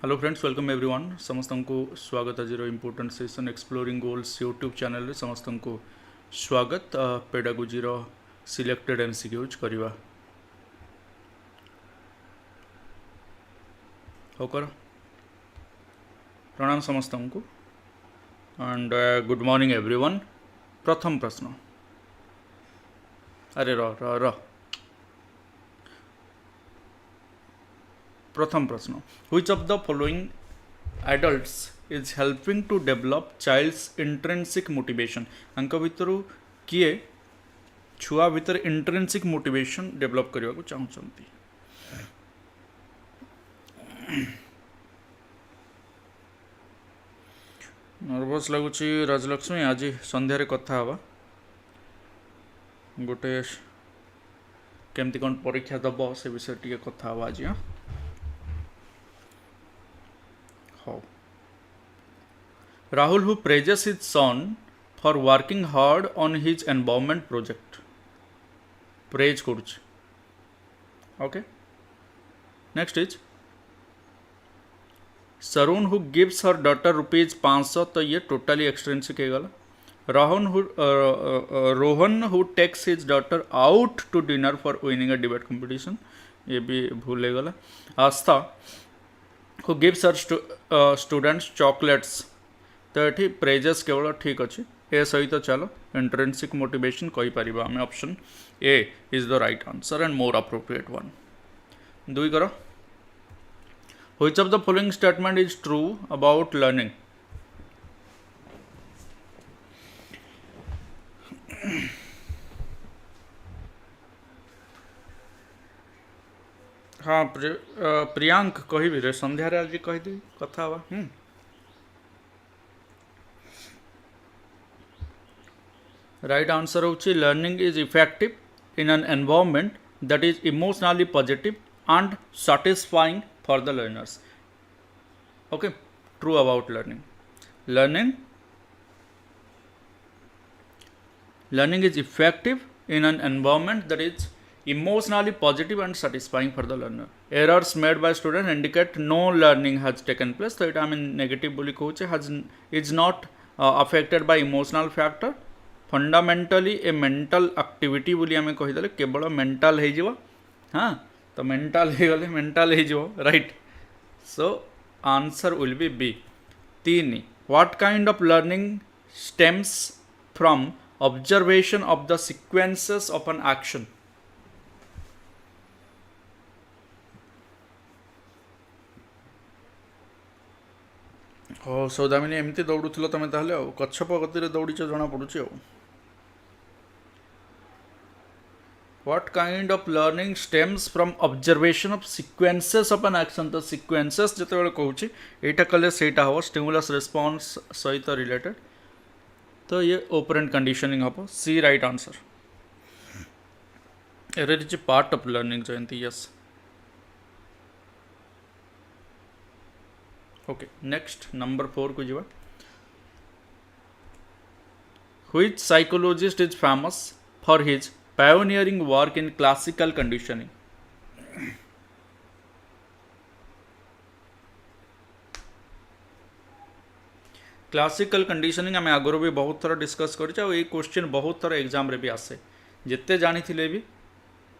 Hello friends, welcome everyone. समस्त को स्वागत आज important session exploring goals YouTube channel रे समस्त को स्वागत। पेडागोजी रो सिलेक्टेड एमसीक्यूज करवा हो कर प्रणाम समस्त को एंड गुड मॉर्निंग एवरीवन। प्रथम प्रश्न, अरे र र र प्रथम प्रश्न, which of the following adults is helping to develop child's intrinsic motivation? अंक भितर किए छुआ भितर इंट्रिंसिक मोटिवेशन डेवलप करने को चाहूँगी? नर्वस लगुच राजलक्ष्मी, आज संध्यारे कथा हवा गोटे केमती कौन परीक्षा दब से विषय टी कथा हवा आज। हाँ, Rahul who praises his son for working hard on his environment project. Praise coach. Okay. Next is Sarun who gives her daughter rupees 500, तो ये totally extrinsic है गला. Rohan who takes his daughter out to dinner for winning a debate competition, ये भी भूल है गला. आस्था who gives her students chocolates, तो ये प्रेजेस केवल ठीक अच्छे ए सहित चलो इंट्रिंसिक मोटिवेशन कहीपर आम option A is the right answer and more appropriate one. दुई कर, which of the following statement is true about learning? हाँ प्रियांक कहबी रे संध्यारे आज कहीदेवी कथा हवा। राइट आंसर होची learning is effective in an environment that is emotionally positive and satisfying for the learners. Okay, true about learning learning is effective in an environment that is emotionally positive and satisfying for the learner. Errors made by students indicate no learning has taken place, so it I mean negative बोली कहूचे has is not affected by emotional factor. Fundamentally A mental activity बोली आम कहीदे केवल mental हो। हाँ, तो mental हो गले mental हो, right. So answer will be B. 3, what kind of learning stems from observation of the sequences of an action? Saudamini एमती दौड़ुल तुम ताहले कच्छप गति दौड़ीच जना पड़ुची। What kind of learning stems from observation of sequences of an action? तो sequences जिते बड़े कहूँ एटा कले सेटा हो स्टिमुलस रिस्पांस सहित रिलेटेड, तो ये ऑपरेंट कंडीशनिंग हम। C right answer. It is part of learning Jayanti, yes. Okay, next number 4 को जीवा। Which psychologist is famous for his pioneering work in classical conditioning? Classical conditioning आम आगुरी भी बहुत थर डिस्कस कर क्वेश्चन बहुत थर एग्जाम रे भी आसे, जिते जानी भी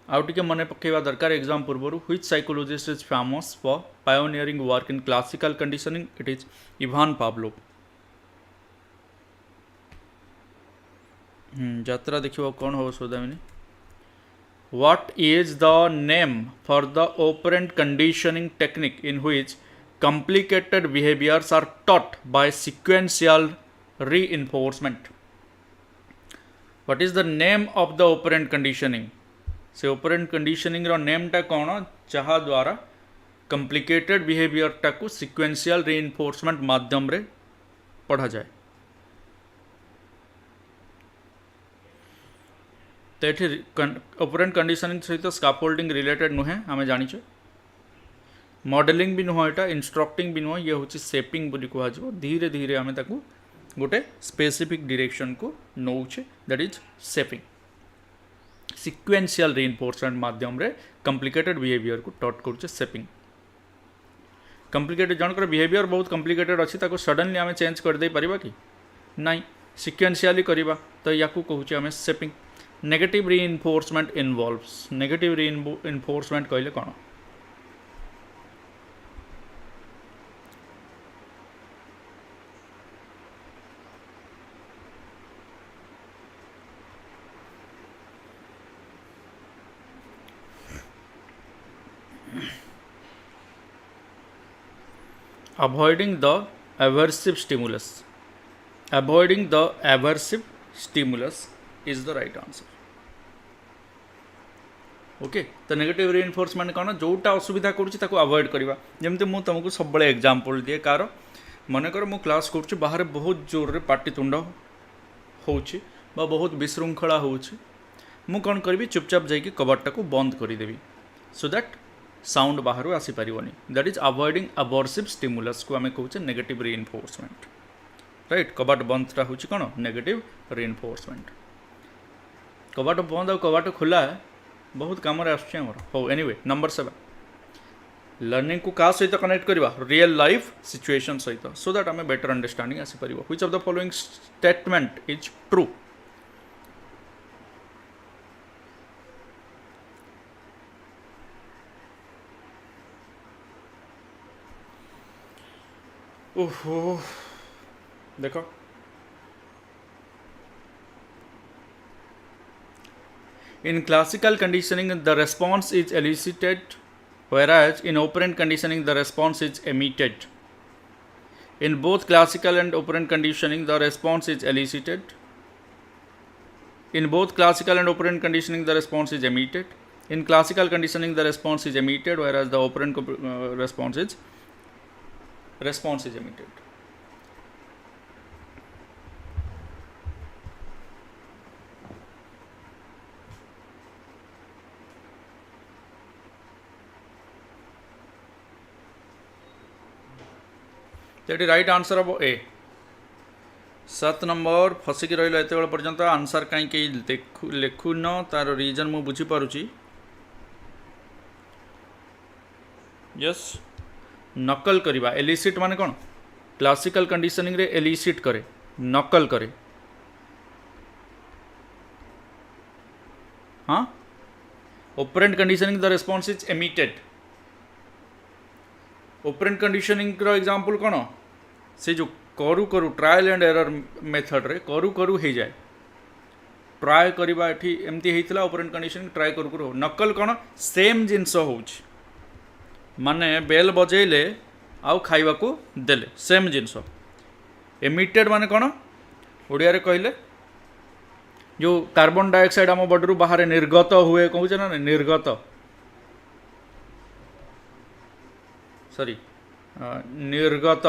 आउ टिके मन पकेवा दरकार एग्जाम पूर्व। Which psychologist is famous for pioneering work in classical conditioning? It is Ivan Pavlov. यात्रा देखिए कौन हो Saudamini. What is the name for the operant conditioning technique in which complicated behaviors are taught by sequential reinforcement? What is the name of the operant conditioning? से operant conditioning रो name टा कौन जहाँ द्वारा complicated behavior टा को sequential reinforcement माध्यम रे पढ़ा जाए? तो ये ऑपरेंट कंडीशनिंग सहित स्काफोल्डिंग रिलेटेड नुहे आम जाचे। मॉडलिंग भी नुह, यहाँ इंस्ट्रक्टिंग भी नुह, ये हूँ सेपिंग बोली कह। धीरे धीरे आम गोटे स्पेसिफिक डायरेक्शन को नौचे, that is shaping. Sequential reinforcement माध्यम रे कॉम्प्लिकेटेड बिहेवियर को टॉट करुचे सेपिंग। कम्प्लिकेटेड जनकर बिहेवियर बहुत कम्प्लिकेटेड अच्छी ताको सडनली आम चेंज करदे पारिबा कि नाई सिक्वेंशियली करवा तो या कहूँ आम सेपिंग negative reinforcement involves negative reinforcement कहले कौन avoiding the aversive stimulus avoiding the aversive stimulus is the right answer okay तो नेगेटिव रीइनफोर्समेंट कौन जोटा असुविधा करूँ अवॉइड करवा जमती मुझे तुमको सब एग्जांपल दिए कार मनकर मु क्लास कर बाहर बहुत जोर रे पाटितुंड होची बा बहुत विशृंखला होची मु कौन करी चुपचाप जाकि कबाटा को बंद करदेवी सो दैट साउंड बाहर आसीपारनी दैट इज अवॉइडिंग अबर्सिव स्टिमुलस को आम कहूँ नेगेटिव रीइनफोर्समेंट राइट कबाट बंदटा हूँ कौन नेगेटिव रीइनफोर्समेंट कबाट बंद और कबाट खोला बहुत कम आमर हो एनीवे नंबर 7 लर्निंग को क्या सहित कनेक्ट करवा रियल लाइफ सिचुएशन सहित सो दैट आम बेटर अंडरस्टैंडिंग आसीपर which of the following statement is true ओहो देखो in classical conditioning the response is elicited whereas in operant conditioning the response is emitted in both classical and operant conditioning the response is elicited in both classical and operant conditioning the response is emitted in classical conditioning the response is emitted whereas the operant response is emitted that is right answer of A 7 number फसिकी रही एत पर्यंत answer कहीं लिखुन तार reason मु बुझीपारुची yes नकल करवा elicit माने कौन क्लासिकल कंडीशनिंग रे एलिसिट करे नकल करे हाँ operant conditioning the response is emitted operant conditioning रो एग्जांपल कौन से जो करू करू ट्रायल एंड एरर मेथड रे करू करू हो जाए ट्राए करवा एठी एमती हेइतला ऑपरेंट कंडीशनिंग ट्राए करू करू नकल कौन सेम जिनस होउछ माने बेल बजेले आउ खाइबा को देले सेम जिनस एमिटेड माने कौन ओडिया रे कहले जो कार्बन डाइऑक्साइड आम बॉडी बाहर निर्गत हुए कहूँ ना निर्गत सॉरी निर्गत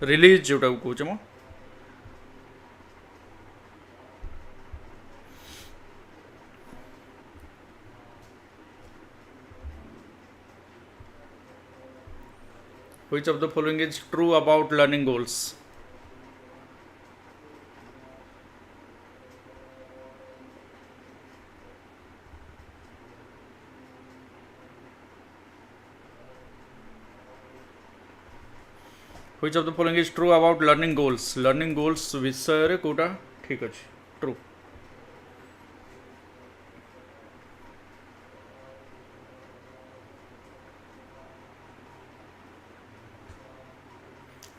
रिलीज जोटा कहूँ मो Which of the following is true about learning goals? Which of the following is true about learning goals? Learning goals विषय रे कोटा ठीक अछि true.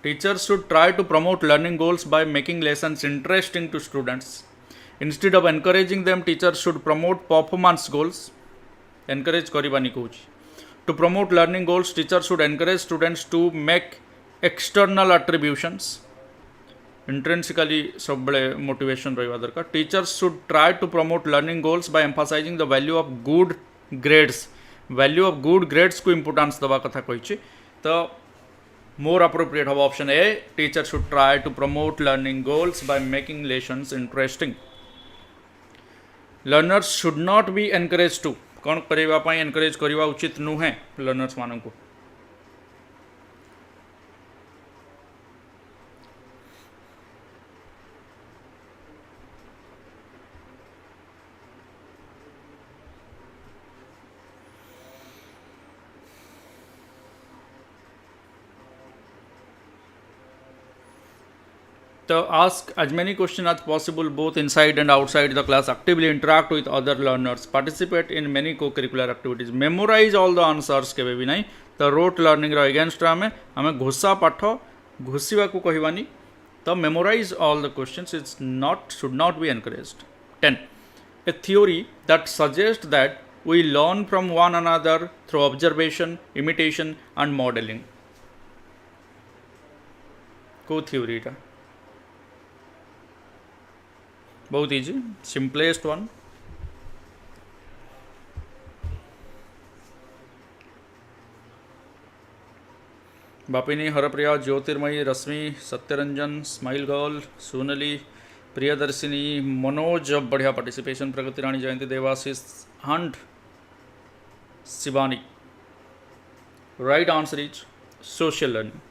Teachers should try to promote learning goals by making lessons interesting to students. Instead of encouraging them, teachers should promote performance goals. Encourage करबानी कहूँ. To promote learning goals, teachers should encourage students to make external attributions. Intrinsically सब बड़े motivation रही दरकार. Teachers should try to promote learning goals by emphasizing the value of good grades. Value of good grades को importance दबा कथा कही तो more appropriate of option A. Teacher should try to promote learning goals by making lessons interesting. Learners should not be encouraged to कौन करवा पाई encourage करवा उचित नुहे लर्नर्स मान को So ask as many questions as possible both inside and outside the class. Actively interact with other learners. Participate in many co-curricular activities. Memorize all the answers केवे भी नहीं. तो rote learning रो against आमे घोषा पाठ घोषिवा को कहिवानी. तो memorize all the questions. Should not be encouraged. 10. A theory that suggests that we learn from one another through observation, imitation and modeling. को theory टा बहुत easy, simplest one. Bapini, Harpriya, Jyotirmayi, Rashmi, Satyaranjan, smile girl, Sonali, Priyadarshini, Manoj, बढ़िया participation, Pragati Rani, Jayanti, Debashish and Shivani. Right answer is social learning.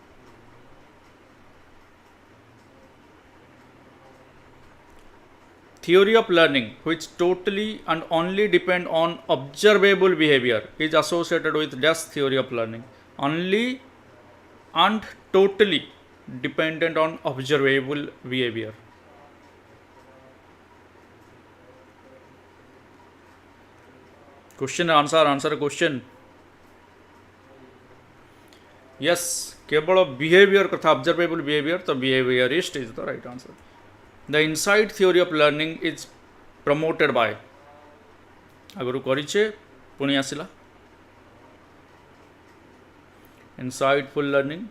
Theory of learning which totally and only depend on observable behavior is associated with dash theory of learning. Only and totally dependent on observable behavior. Question answer question. Yes, केवल behavior कथा observable behavior, तो behaviorist is the right answer. The insight theory of learning is promoted by आगरू करिचे पुणी आसिला insightful learning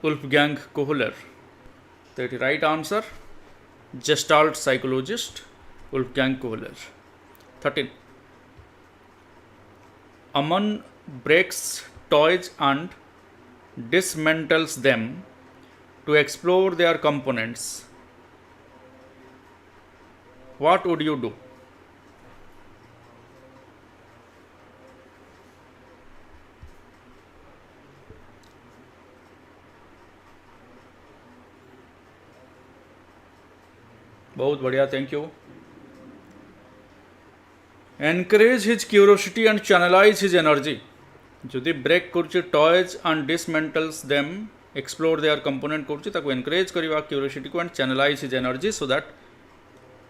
Wolfgang Kohler. The right answer Gestalt psychologist Wolfgang Kohler. 13. Aman breaks toys and dismantles them to explore their components. What would you do? बहुत बढ़िया, thank you. Encourage his curiosity and channelize his energy. जदि break करुचे toys and dismantles them explore their component करुचे ताको encourage करवा curiosity को and channelize his energy so that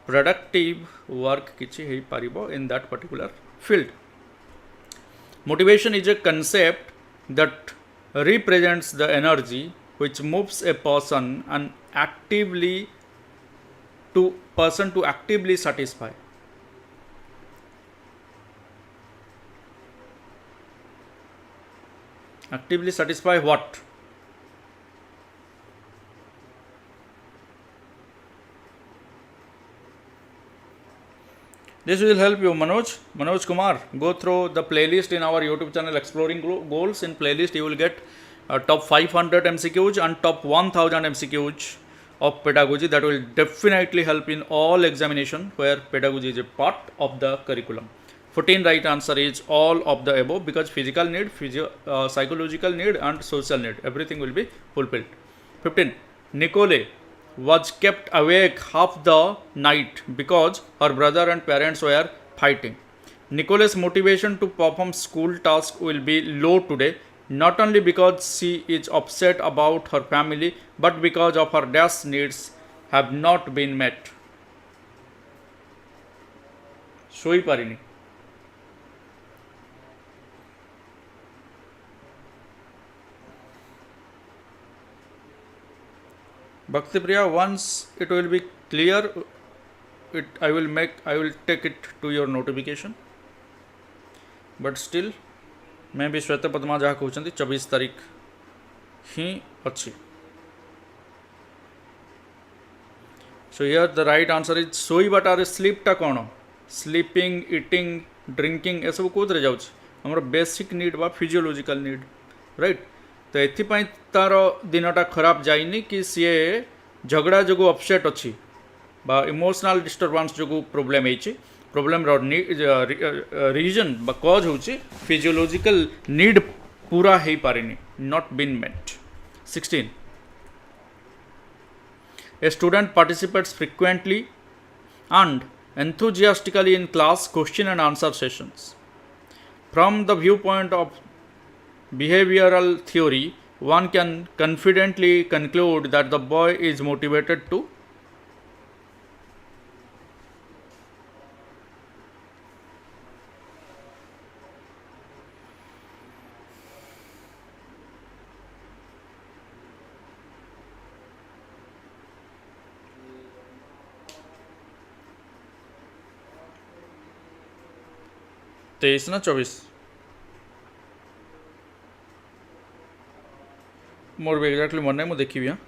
productive work किछि हेई पारिबो in that particular field. Motivation is a concept that represents the energy which moves a person and actively to actively satisfy. Actively satisfy what? This will help you, Manoj Kumar. Go through the playlist in our YouTube channel Exploring Goals. In playlist you will get top 500 MCQs and top 1000 MCQs of pedagogy that will definitely help in all examination where pedagogy is a part of the curriculum. 14 right answer is all of the above because physical need, psychological need and social need, everything will be fulfilled. 15. Nicole was kept awake half the night because her brother and parents were fighting. Nicole's motivation to perform school tasks will be low today, not only because she is upset about her family but because of her dash needs have not been met. सोई पारिनी. Bhakti Priya, once it will be clear, I will take it to your notification. But still, मैं भी श्वेत पद्मा जहाँ कहते 24 तारीख ही अच्छी. So here the right answer is सोई बाटारे sleep टा कौन? स्लीपिंग, इटिंग, ड्रिंकिंग ए सब कोथरे जाउछ हमर बेसिक नीड बा फिजियोलॉजिकल नीड, राइट. तो एथिपाई तार दिनटा खराब जाइनी कि सीए झगड़ा जो अपसेट अच्छी बा इमोशनल डिस्टर्बांस जो प्रोब्लेम है. प्रोब्लेम रीजन बा कज हूँ फिजियोलॉजिकल नीड पूरा हो पारिनी, not been met. 16. A student participates frequently and enthusiastically in class question and answer sessions. From the viewpoint of behavioral theory, one can confidently conclude that the boy is motivated to तेईस ना 24 मोर भी exactly मन नहीं देखी हाँ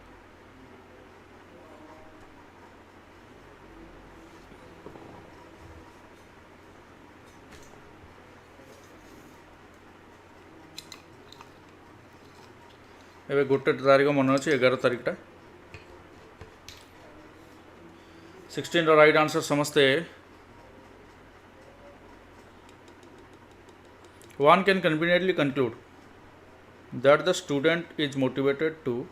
एवं गोटे तारीख मन अच्छे 11 तारीखटा 16 राइट आंसर समस्ते one can conveniently conclude that the student is motivated to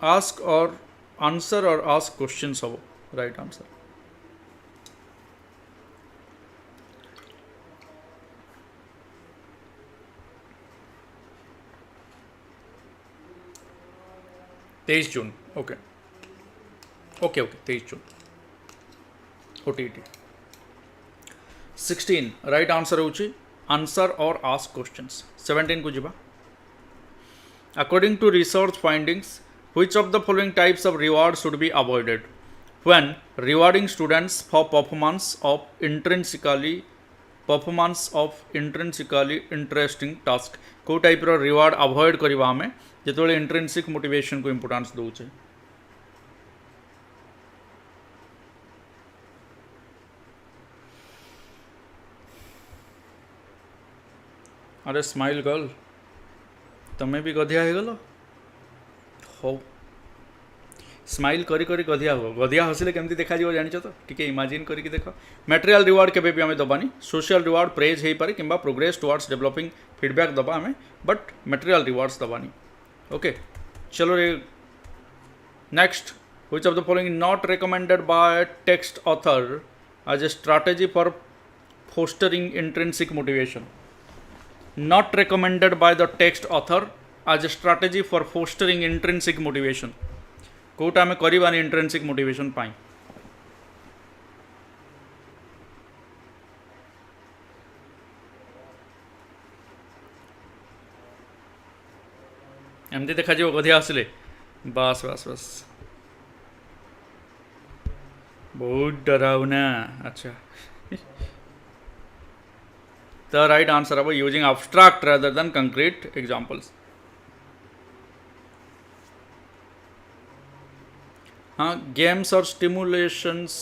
ask or answer or ask questions of right answer. तेईस जून ओके 23 जून OTET 16 राइट आंसर होची आंसर और आस्क क्वेश्चंस 17 को जिबा according to research findings which of the following types of reward should be avoided when rewarding students for performance of intrinsically interesting task को type रो reward avoid करबा हमें जेतोले intrinsic motivation को importance दोचे अरे स्माइल गर्ल तुम्हें भी गधिया हो गल हो स्माइल करी करी गधिया हो गधिया हसिले केमती देखा जाव जानिछ तो टिके इमेजिन करके देख मटेरियल रिवार्ड केबे भी हमें दबानी सोशल रिवार्ड प्रेज हो पारे किंबा प्रोग्रेस टुवर्ड्स डेवलपिंग फीडबैक दबा हमें बट मटेरियल रिवार्ड्स दबानी ओके चलो रे next which of the following not recommended by text author as a strategy for fostering intrinsic motivation not recommended by the text author as a strategy for fostering intrinsic motivation कोटा आम करवानी intrinsic motivation पाई एमती देखा जाओ गधिया आसिले बस बस बस बहुत डरावना अच्छा The right answer about using abstract rather than concrete examples. हाँ गेम्स और स्टिमुलेशंस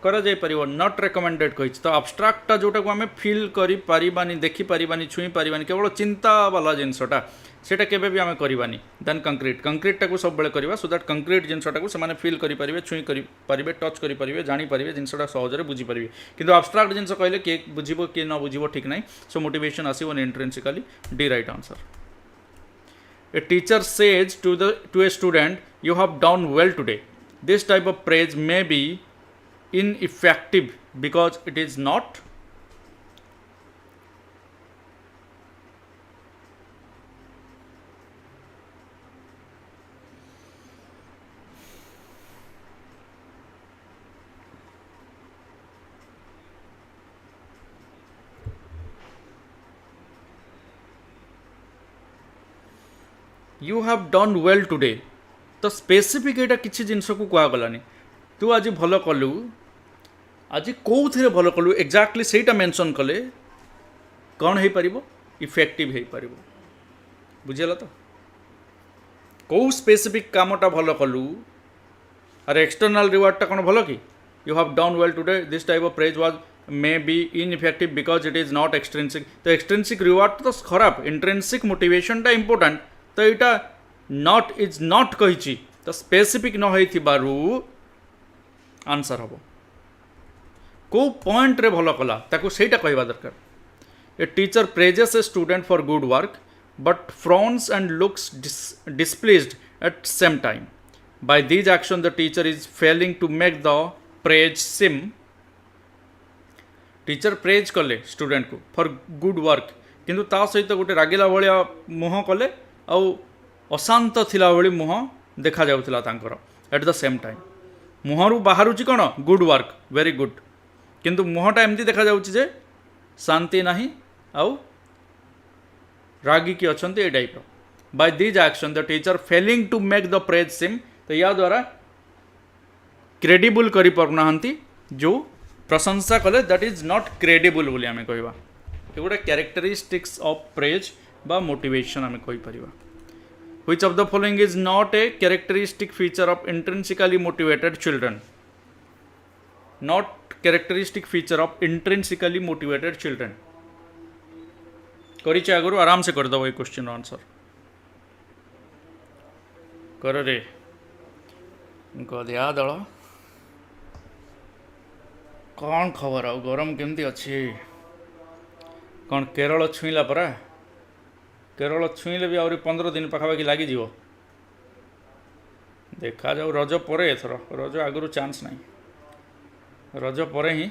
करा जाई परिबो नॉट रेकमेंडेड कहि तो abstractटा जोटा को हमें फील करि परिबानी देखि परिबानी छुई परिबानी केवल चिंता वाला जिनसटा सेटा केबे भी हमें करिबानी देन कंक्रीट को सब बेले करबा सो दैट कंक्रीट जिनसटा को से फील करि परिबे छुई करि परिबे टच करि परिबे जानि परिबे जिनसटा सहजरे बुझी परिबे किंतु abstract जिनस कहले के बुझिबो के न बुझिबो ठीक नाही सो मोटिवेशन आसीबो intrinsically D right answer A teacher says to a student, "You have done well today." This type of praise may be ineffective because it is not you have done well today तो specific एटा किसी जिनस को कहगलानी तू आज भल कलु आज कौन भल कलु एक्जाक्टली सेटा मेंशन कले कौन हो पार इफेक्टिव हो पार बुझेगा तो कौ स्पेसिफिक कामटा भल कलु अरे एक्सटर्नल रिवार्डटा कौन भल कि you have done well today this type of praise was may be ineffective because it is not extrinsic तो एक्सट्रिंसिक रिवार्ड तो खराब इंट्रिंसिक मोटिवेशनटा इंपोर्टेंट तो यहाँ नॉट इज नॉट कही तो स्पेसिफिक न हो आंसर हम को पॉइंट रे भल कला ताको सेटा कहवा दरकार a teacher praises a student for good work but frowns and looks displeased at same time by these action the teacher is failing to make the praise seem teacher praise कले student को for good work किंतु ता सहित गोटे रागिला भाया मुह कले आउ अशांत थिला भली मुह देखा जाउथिला तांकर एट द सेम टाइम मुहरु बाहरुची कौन गुड वर्क वेरी गुड किंतु मुहटा एमती देखा जाउची जे शांति नाही आउ रागी की अछंती a type by these action the teacher failing to make the praise seem तो या द्वारा क्रेडिबल करि पारनाहंती जो प्रशंसा कले दैट इज नॉट क्रेडिबल बोली आमे कहबा एगुडा कैरेक्टरिस्टिक्स ऑफ प्रेज बा मोटिवेशन आमे कहि परिबा which of the following is not a characteristic feature of intrinsically motivated children not characteristic feature of intrinsically motivated children करिचे आगुरु आराम से कर दो ये क्वेश्चन आंसर कर रे गदिया दल कौन खबर आ गरम केमती अच्छी कौन केरल छुईला परा केरल छुईले भी आहरी 15 दिन पाखापाखि लगी देखा जाऊ रज पर एथर रज आगु चांस ना रज पर ही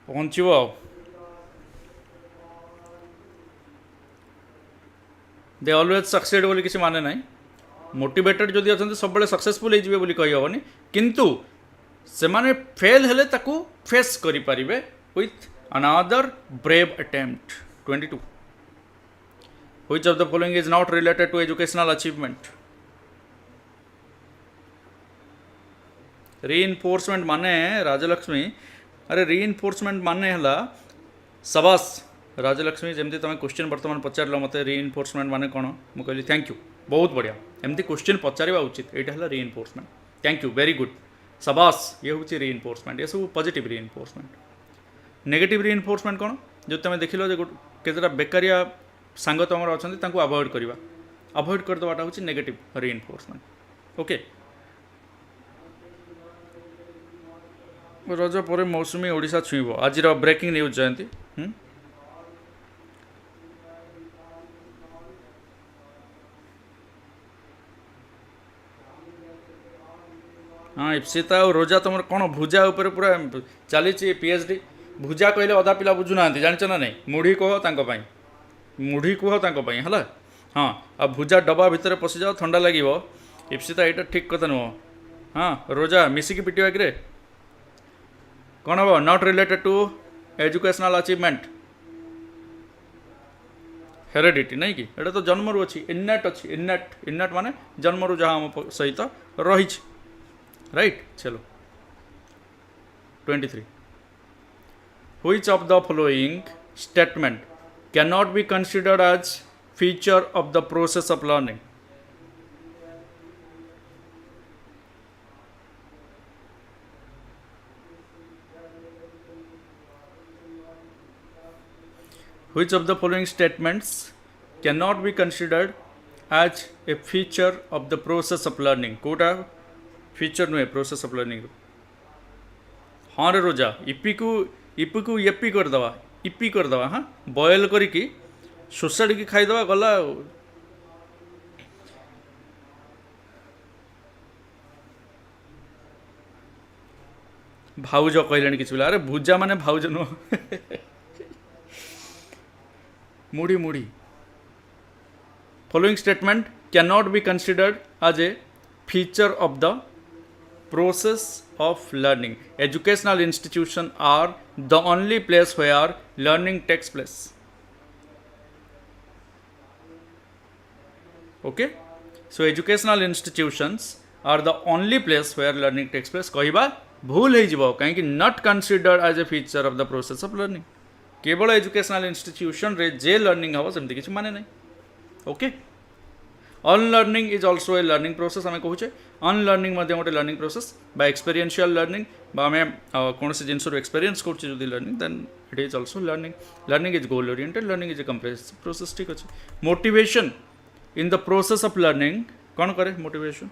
पहुँचब दे ऑलवेज सक्सेड बोली किसी माने ना मोटिवेटेड जदि अच्छा सब सक्सेसफुल हो कही हेनी किंतु से माने फेल हेले ताकू फेस करि परिबे with another brave attempt 22 which of the following is not related to educational achievement reinforcement माने राजलक्ष्मी अरे रीइंफोर्समेंट माने हला सबास राजलक्ष्मी जमती तुम क्वेश्चन बर्तमान पचार मत रीइंफोर्समेंट माने कौन मुझे कहली थैंक यू बहुत बढ़िया एमती क्वेश्चन पचारा उचित यहाँ है reinforcement thank you very good सबास ये हूँ रीइंफोर्समेंट ये सब पॉजिटिव रीइंफोर्समेंट नेगेटिव रीइंफोर्समेंट कौन जो तुम देख लो केतटा बेकारिया सांग तुम अच्छा अवॉइड करवा अवॉइड करदेवाटा हूँ नेगेटिव रीइंफोर्समेंट ओके रज पर मौसुमी ओडिशा छुईब आज ब्रेकिंग न्यूज जयंती हाँ इप्सिता और रोजा तुम कौन भुजा उपर पूरा चली पीएचडी भुजा कहले अधा पिला बुझुना जाच ना नहीं मुढ़ी कह तांको मुढ़ी कह तांको है हाँ आ भुजा डब्बा भितर पशि जाओ ठंडा लगे इप्सिता यहाँ ठीक कथा नुह हाँ रोजा मिसिकी पिटिवा कि कौन हम not related to educational achievement heredity नहीं कि एटा तो जन्मरू अच्छी इन्नेट अच्छी इन्नेट माने जन्मरू जहाँ आम सहित रही राइट चलो 23 which of the following statement can not be considered as feature of the process of learning Which of the following statements cannot be considered as a feature of the process of learning? कोटा feature नुहे process of learning हाँ रे रोजा EP को AP करदवा हाँ boil करिकी सोसाड़ी की खाईदवा गला भाउज कहले किसी अरे भुजा माने भाउज नुह मुड़ी मुड़ी following statement cannot be considered as a feature of the process of learning. Educational institutions are the only place where learning takes place. Okay, so educational institutions are the only place where learning takes place. कहिबा भूल हो जिवो काहे कि not considered as a feature of the process of learning. केवल educational institution रे जे learning हम सेमती किसी माने नहीं okay unlearning is also a learning process आम कहूचे अनलर्निंग गोटे लर्निंग प्रोसेस बा एक्सपीरियंशियल लर्निंग आम कौन से जिनस एक्सपीरियंस कर learning then it is also learning is goal oriented learning is a comprehensive process ठीक अच्छे motivation in the process of learning कौन करे motivation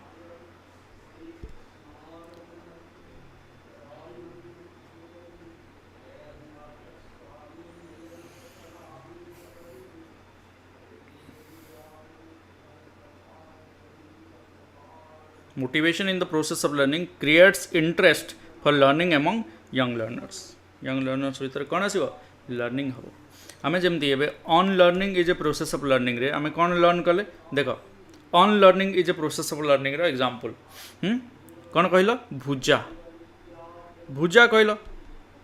motivation in the process of learning creates interest for learning among young learners. young learners भितर कौन आसो learning हम आम जमी a on learning is a process of learning रे आम कौन लर्न कले देख on learning is a process of learning रो एग्जांपल कौन कहल भुजा भुजा कहल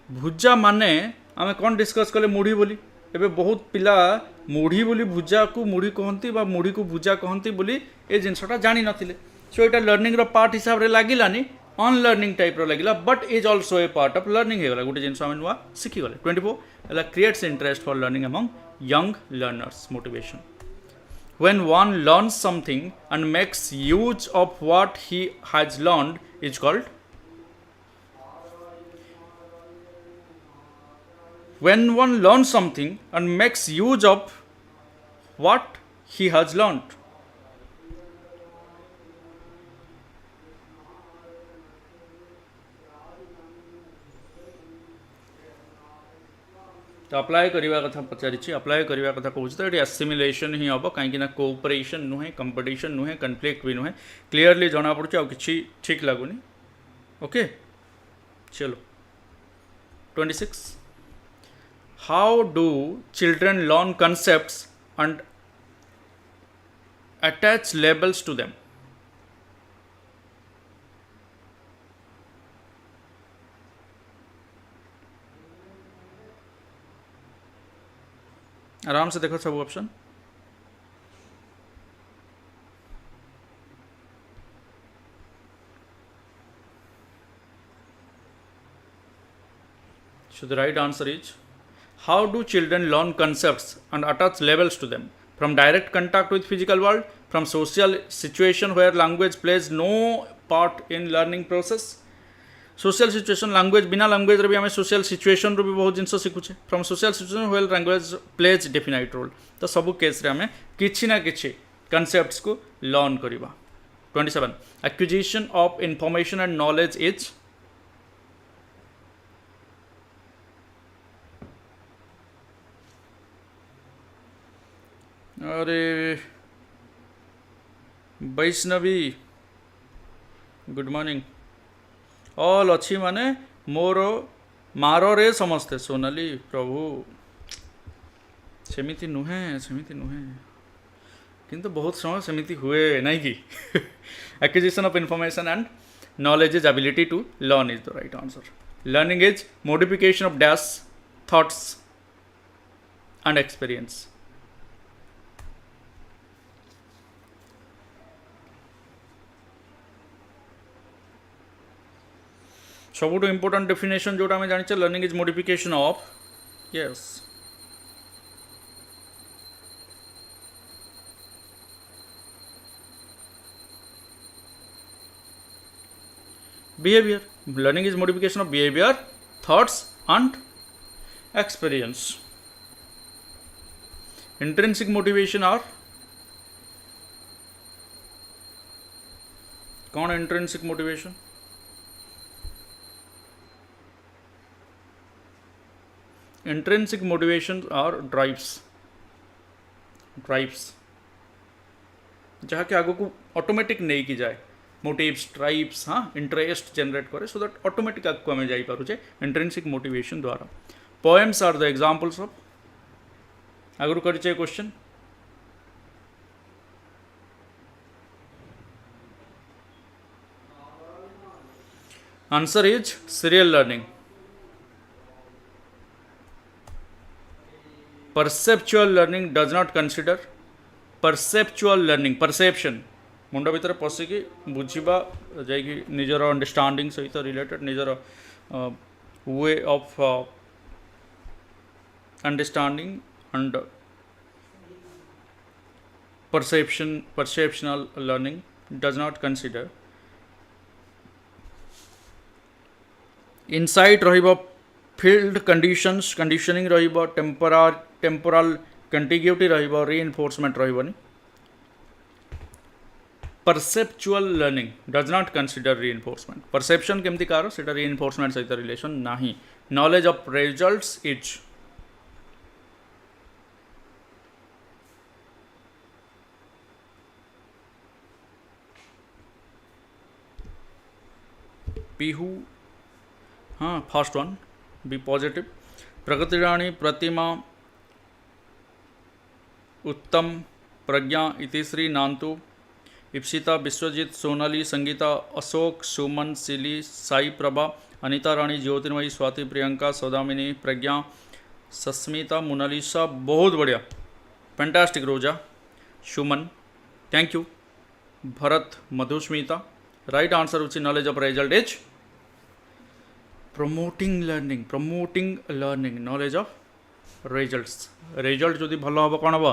भुजा माने आम कौन डिस्कस कले मुढ़ी बोली एबे बहुत पिला मुढ़ी बोली भुजा को मुढ़ी कहती मुढ़ी को भुजा कहती बोली ए जिनसटा जानी नथिले सो एटा लर्निंग रो पार्ट हिसाब रे लागिलानी ऑन लर्निंग टाइप रो लगिला but is also a part of learning हेगला गोटे जिनस आम नुआ शिखी गले 24 एला creates interest for learning among young learners motivation when one learns something and makes use of what he has learned is called when one learns something and makes use of what he has learned तो apply करवा कथा पचारि apply करवा कथा कहूँ तो ये assimilation ही हम कहीं कोऑपरेशन नुहे कंपटीशन नुहे कन्फ्लिक्ट भी नुहे क्लीयरली जना पड़ुछ आ कि ठीक लगुनि ओके चलो 26 how do children learn concepts and attach labels to them आराम से देखो सब option so the right answer is how do children learn concepts and attach labels to them from direct contact with physical world from social situation where language plays no part in learning process social situation language बिना language भी आम social situation भी बहुत जिन शिखुचे from social situation well language plays definite role तो सब case आम कि ना कि कॉन्सेप्ट्स को लर्न करवा 27 acquisition of information and knowledge is अरे वैष्णवी गुड मॉर्निंग ऑल अच्छी माने मोर मार रे समस्ते सोनाली प्रभु सेमिति नुहे किंतु बहुत समय सेमिति हुए नहीं कि acquisition of information and knowledge is ability to learn is the right answer learning is modification of dash thoughts and experience सबुठ इंपोर्टेंट डेफिनेशन जोटा आम जाने learning is modification of yes behaviour learning is modification of behaviour thoughts and experience intrinsic motivation और कौन intrinsic motivation intrinsic motivation और drives जहाँ के आगो को ऑटोमेटिक नहीं की जाए मोटिव्स ड्राइव्स हाँ इंटरेस्ट जनरेट करे सो दैट ऑटोमेटिक आगको आम जाई पारुचे इंट्रिंसिक मोटिवेशन द्वारा poems are the examples of आगु करिचे question answer is serial learning perceptual learning does not consider perceptual learning perception मुंड भीतर पशिकी बुझा जाकि निजर अंडरस्टैंडिंग सहित रिलेटेड निजर way of understanding and perceptional learning does not consider insight रहिबो field conditions conditioning रहिबो temporal contiguity रहिबो reinforcement रहिबोनी perceptual learning does not consider reinforcement perception केमती कार सेटा reinforcement सहित रिलेशन नाही knowledge of results is Pihu हाँ first one be positive Pragatirani, Pratima, Uttam, Pragya, Itishree, Nantu, Ipsita, Biswajit, Sonali, Sangeeta, Ashok, Suman, Sili, Sai Prabha, Anita Rani, Jyotirmayee, Swati, Priyanka, Saudamini, Pragya, Sasmita, Monalisa, बहुत बढ़िया, fantastic, Roja, Suman, thank you, Bharat, Madhusmita, right answer होची knowledge of result is promoting learning knowledge of results. Result जदि भल हम कौन हम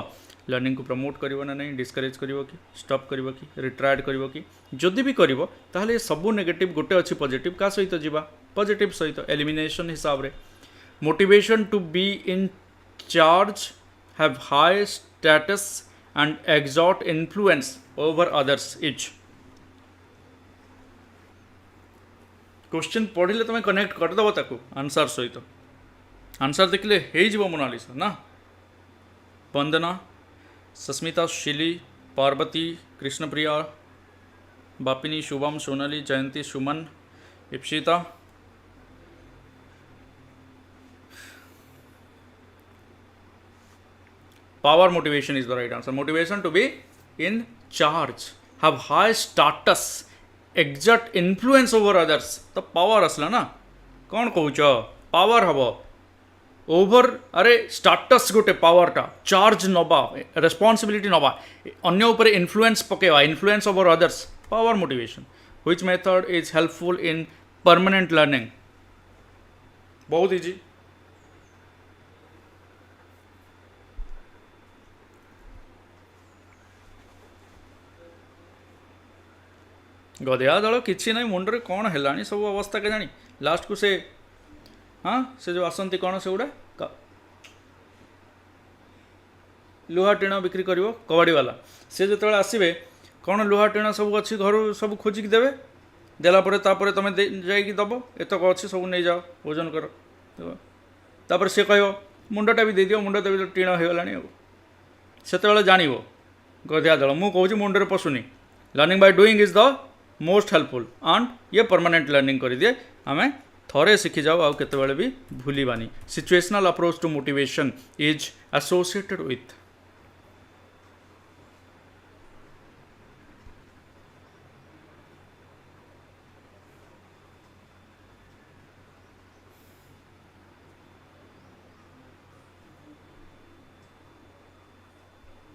लर्निंग को प्रमोट कर ना नहीं, डिस्करेज कर कि स्टॉप कर कि रिट्रायड कर कि जदि भी कर ताहले सबू नेगेटिव गोटे अच्छी पॉजिटिव का सहित जीवा पॉजिटिव सहित एलिमिनेशन हिसाब रे। Motivation to be in charge, have high status and exert influence over others is. Question पढ़िले तुम कनेक्ट करदेव ताकू आंसर सहित, आंसर देखिले हो मोनालिसा ना। Vandana, Sasmita, Shili, Parvati, Krishnapriya, Bapini, Shubham, Sonali, Jayanti, Suman, Ipsita, power motivation is the right answer. Motivation to be in charge, have high status, exert influence over others. तो power असला ना, कौन कहूच पावर हम ओवर, अरे स्टाटस गोटे पावरटा, चार्ज नवा, रेस्पॉन्सिबिलिटी नवा, अन्य ऊपर इन्फ्लुएंस पकेवा, influence over others, power motivation. Which method is helpful in permanent learning? बहुत इजी, गधिया दल किसी ना मुंडे कौन है सब अवस्था के जानी लास्ट को से हाँ से जो आसती कौन से गुड़ा लुहा टीण बिक्री कर कबाड़ी वाला सी जो आसवे कौन लुहा टीण सब अच्छी घर सब खोजिक देवे देलापर तुम जाकि दब एतक अच्छी सब नहीं जाओ ओजन कर तापर सी कह मुंडटा भी दे दियो मुंड देवी टीण हो गला से जान गधिया दल मु कहूँ मुंडे पशुनी learning by doing is the most helpful and ये परमानेंट लर्निंग कर दिए आम थोड़े शिखी जाओ आउ केतबेले भी भूलिबानी। Situational approach to motivation is associated with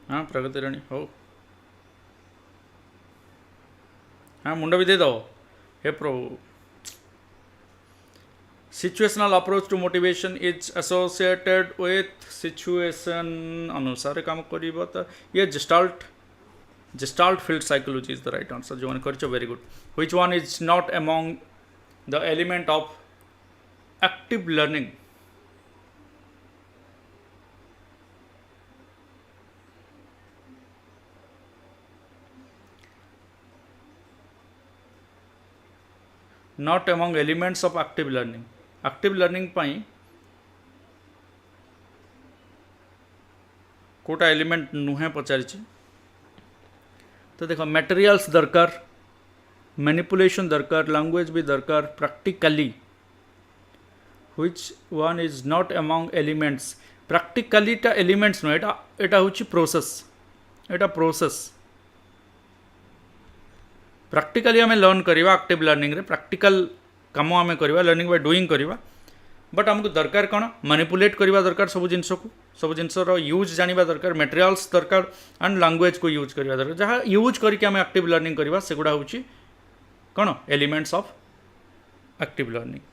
हाँ प्रगति राणी हो हाँ मुंड भी दे दो हे प्रभु। Situational approach to motivation is associated with situation अनुसार काम कर ये gestalt field psychology is the right answer जो कर very good. Which one is not among the element of active learning? Not among elements of active learning. Active learning पाई कोटा element नुहे पचारि तो देख मटेरियल्स दरकार, मैनिपुलेशन दरकार, लैंग्वेज भी दरकार, practically. Which one is not among elements? प्रैक्टिकलीटा एलिमेंट्स नुह एटा होची प्रोसेस, एटा प्रोसेस। प्रैक्टिकली आम लर्न करवा एक्टिव लर्निंग रे प्रैक्टिकल कम आम करवा लर्निंग बाय डूइंग करवा बट आमको दरकार कौन मैनिपुलेट करवा दरकार सब जिनस को सब जिनसर यूज जानिबा दरकार मटेरियल्स दरकार एंड लैंग्वेज को यूज करवा दरकार जहाँ यूज करके आम एक्टिव लर्निंग करवा सेगुड़ा होची कौन elements of active learning.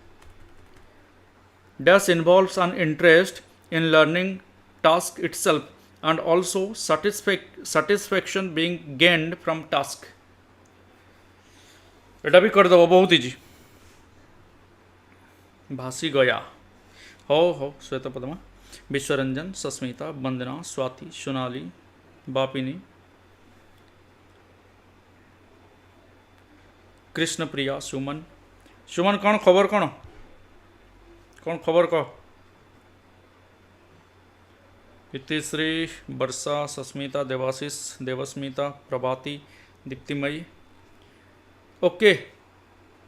Dash involves an interest in learning task itself and also satisfaction being gained from task। एटा भी करदेव बहुत इजी। भासी गया हो श्वेत पद्मा, विश्वरंजन, सस्मिता, वंदना, स्वाति, सोनाली, बापिनी, कृष्णप्रिया, सुमन। सुमन कौन खबर कौन खबर कह? इतिश्री, वर्षा, सस्मिता, देवाशीष, देवस्मिता, प्रभाती, दीप्तिमयी। ओके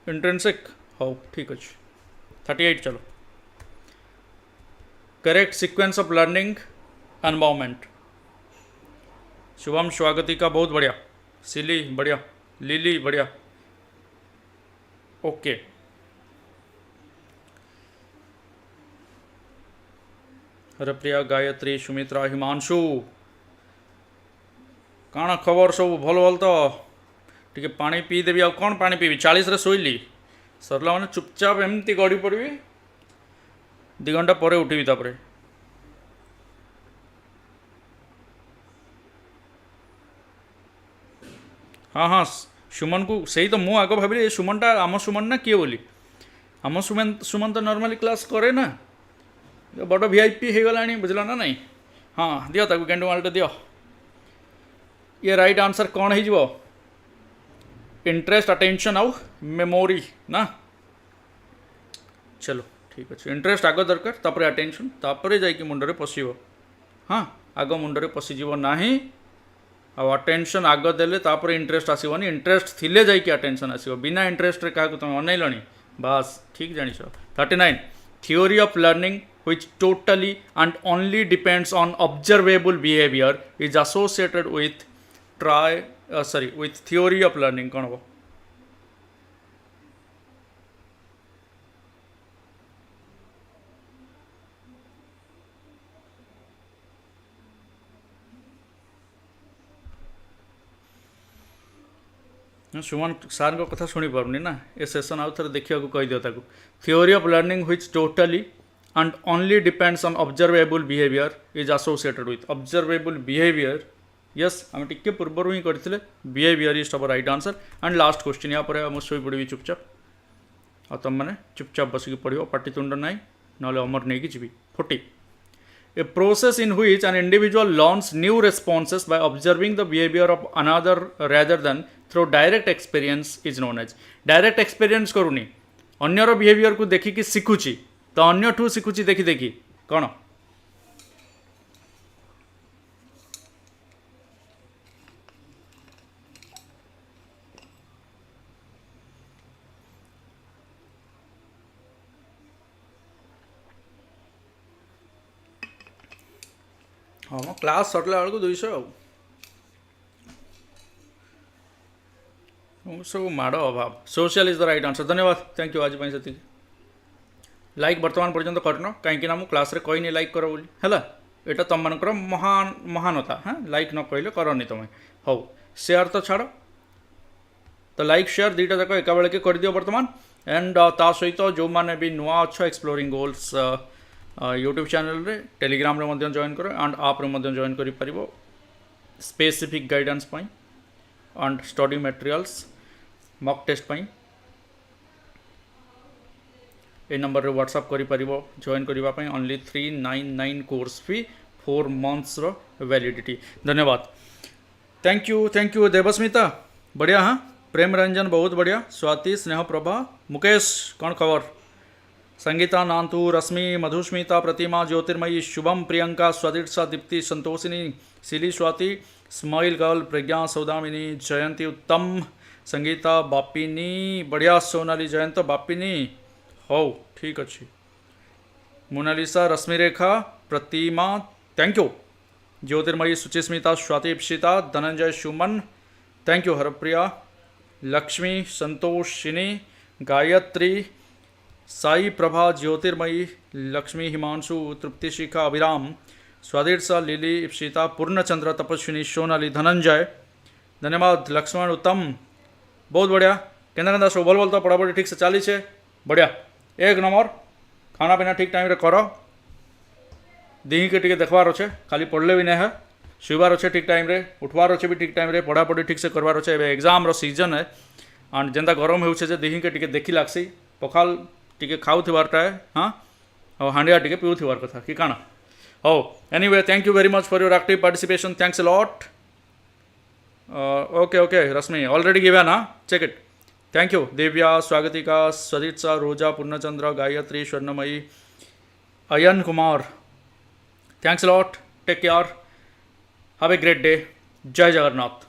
इंट्रेंसिक हो ठीक अच्छे 38 चलो correct sequence of learning environment. Shubham Swagatika बहुत बढ़िया, सिली बढ़िया, लिली बढ़िया, ओके। हरप्रिया, गायत्री, सुमित्रा, हिमांशु, काण खबर सब भल भल तो टिके पानी पीदेवी। आ कौन पानी पीबी, 40 रे शोली सरला मैंने चुपचाप एमती गड़ी पड़ी, 2 घंटा पर उठीबी तापरे। हाँ हाँ सुमन को सही तो मु आग भाविली सुमनटा आम सुमन ना किए बोली। आम सुमन सुमन तो नॉर्मली क्लास करे ना, बड़ वीआईपी हो गला बुझल ना नहीं। हाँ दियो ताकू कैंडू माल्ट दियो। ये राइट आंसर कौन हो, इंटरेस्ट, अटेंशन आउ मेमोरी ना। चलो ठीक अच्छे, इंटरेस्ट आग दरकार, तापर अटेंशन, तापर जाइए मुंडरे पशिब। हाँ आग मुंडरे पशिज ना, आ अटेंशन आग देले तापर इंटरेस्ट आसबनी, इंटरेस्ट थिले जाइए अटेंशन आसो, बिना इंटरेस्ट क्या तुम अनैलणी बास ठीक जान। 39 theory of learning which totally and only depends on observable behavior is associated with with theory of learning कौन हो। सुमन सार को कथा शुणी पारुनी ना, ए सेशन आउ थे देखा कहीदियो ताकू। Theory of learning which totally and only depends on observable behavior is associated with observable behavior। yes आम टिके पूर्वर ही करते behaviour is our right answer. And last question या पर मुझे पड़ी चुपचाप, आ तुम मैंने चुपचाप बसिक पढ़ो, पाटितुंड ना ना अमर नहीं जी। 40 a process in which an individual learns new responses by observing the behavior of another rather than through direct experience is known as। Direct experience करूनी, अन्यर बिहेवियर को देखिकी शिखुची, तो अन्य ठू शिखुची देखी देखी कौन। हाँ क्लास सरला बेलू 200 सब माड़ अभाव। Social is the right answer. धन्यवाद, थैंक यू। आज से लाइक बर्तमान पर्यंत करन कहीं मु क्लास रे कहनी लाइक कर बोली है, यहाँ तुम मान महान महानता। हाँ लाइक न कहले करनी तुम। हो शेयर तो छाड़, तो लाइक शेयर दुईटा जाक एका बेलके कर दियो बर्तमान। एंड ता सहित जो मैंने भी नुआ अच्छा एक्सप्लोरिंग गोल्स यूट्यूब चैनल रे टेलीग्राम रे मध्य जॉइन कर, एंड आप रे मध्य जॉइन करि परिबो स्पेसिफिक गाइडेंस पई and study materials mock test पई। ए नंबर रे व्हाट्सएप करि परिबो जॉइन करिबा पई। ओनली 399 कोर्स फी, 4 मंथ्स रो वैलिडिटी। धन्यवाद, थैंक यू देवस्मिता बढ़िया। हाँ प्रेम रंजन बहुत बढ़िया, स्वाति, स्नेह प्रभा, मुकेश कौन खबर, संगीता, नांतु, रश्मि, मधुस्मिता, प्रतिमा, ज्योतिर्मयी, शुभम, प्रियंका, स्वादित्सा, दीप्ति, संतोषिनी, सिली, स्वाति, स्माइल गर्ल, प्रज्ञा, सौदामिनी, जयंती, उत्तम, संगीता, बापिनी बढ़िया, सोनाली, जयंत, बापिनी हो ठीक अच्छे, Monalisa, Rashmirekha, Pratima thank you, Jyotirmayee, Suchismita, Swati, Ipsita, Dhananjay, Suman thank you, Harpriya, Lakshmi, Santoshini, Gayatri, Sai Prabha, Jyotirmayee, Lakshmi, Himanshu, Tripti, Shikha, Abhiram, स्वादिर्सा, लिली, इप्सिता, पूर्णचंद्र, तपस्विनी, सोनाली, धनंजय धन्यवाद, लक्ष्मण, उत्तम बहुत बढ़िया। केंदा केंदा सब बोल तो पढ़ापढ़ी ठीक से चली है बढ़िया एक नंबर। खाना पीना ठीक टाइम रे कर, दिही के टिके देखबार अच्छे, खाली पढ़ले भी नहीं है, शुबार अच्छे ठीक टाइम रे, उठवार अच्छे भी ठीक टाइम रे, पढ़ापढ़ी ठीक से करवार अच्छे। एवं एग्जाम रो सीजन है एंड जेनता गरम हो दिही के टिके देखी लागसी, पखाल टिके खाऊथिबारटा है हाँ, और हांडिया टिके पीऊथिबार कथा कि काना हो। Anyway thank you very much for your active participation, thanks a lot. Okay Rashmi already given हाँ, check it. Thank you Divya, Swagatika, सदित्सा, Roja, Purnachandra, Gayatri, Swarnamayee, Ayan Kumar thanks a lot, take care, have a great day, Jai Jagannath.